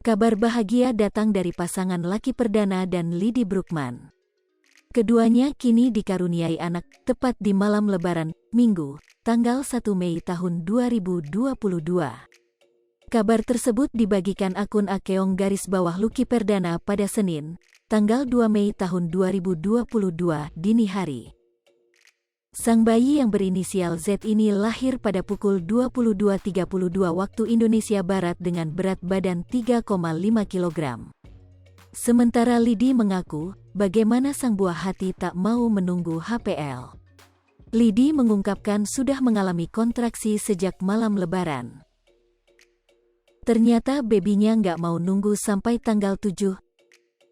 Kabar bahagia datang dari pasangan laki perdana dan Lidi Brookman. Keduanya kini dikaruniai anak tepat di malam Lebaran, Minggu, tanggal 1 Mei tahun 2022. Kabar tersebut dibagikan akun @Lucky Perdana pada Senin, tanggal 2 Mei tahun 2022 dini hari. Sang bayi yang berinisial Z ini lahir pada pukul 22.32 waktu Indonesia Barat dengan berat badan 3,5 kg. Sementara Lidi mengaku, bagaimana sang buah hati tak mau menunggu HPL. Lidi mengungkapkan sudah mengalami kontraksi sejak malam Lebaran. Ternyata bebinya nggak mau nunggu sampai tanggal 7.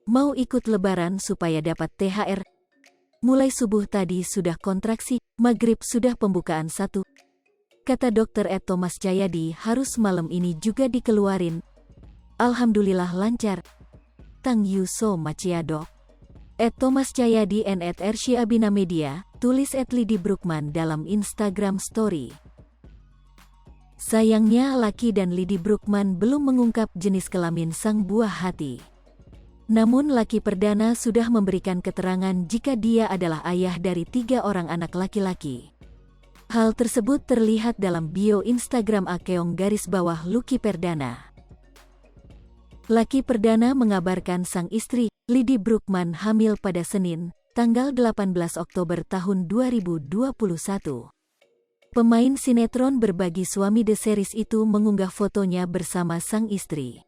Mau ikut Lebaran supaya dapat THR. Mulai subuh tadi sudah kontraksi, maghrib sudah pembukaan 1. Kata dokter Thomas Jayadi harus malam ini juga dikeluarin. Alhamdulillah lancar. Thank you so much ya dok. Thomas Jayadi and @Ersyiabina Media, tulis @Lidi Brookman dalam Instagram Story. Sayangnya Lucky dan Lidi Brookman belum mengungkap jenis kelamin sang buah hati. Namun Lucky Perdana sudah memberikan keterangan jika dia adalah ayah dari 3 orang anak laki-laki. Hal tersebut terlihat dalam bio Instagram @Lucky Perdana. Lucky Perdana mengabarkan sang istri, Lidi Brookman hamil pada Senin, tanggal 18 Oktober tahun 2021. Pemain sinetron berbagi suami The Series itu mengunggah fotonya bersama sang istri.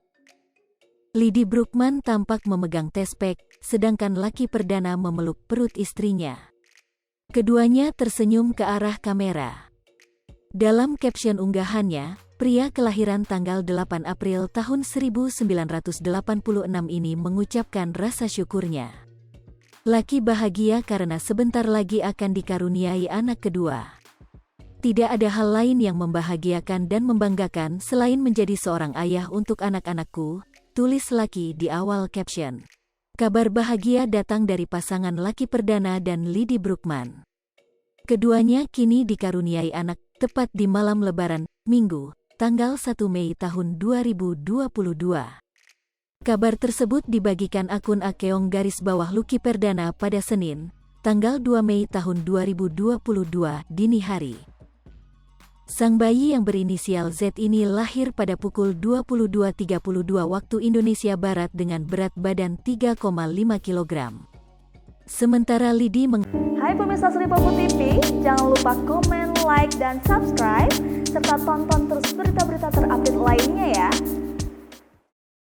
Lidi Brookman tampak memegang tespek, sedangkan Lucky Perdana memeluk perut istrinya. Keduanya tersenyum ke arah kamera. Dalam caption unggahannya, pria kelahiran tanggal 8 April tahun 1986 ini mengucapkan rasa syukurnya. Lucky bahagia karena sebentar lagi akan dikaruniai anak kedua. Tidak ada hal lain yang membahagiakan dan membanggakan selain menjadi seorang ayah untuk anak-anakku, tulis Lucky di awal caption. Kabar bahagia datang dari pasangan Lucky Perdana dan Lidi Brookman. Keduanya kini dikaruniai anak tepat di malam Lebaran, Minggu, tanggal 1 Mei tahun 2022. Kabar tersebut dibagikan akun @Lucky Perdana pada Senin, tanggal 2 Mei tahun 2022 dini hari. Sang bayi yang berinisial Z ini lahir pada pukul 22.32 waktu Indonesia Barat dengan berat badan 3,5 kg. Sementara Lidi Hai pemirsa Sri Popo TV, jangan lupa komen, like, dan subscribe, serta tonton terus berita-berita terupdate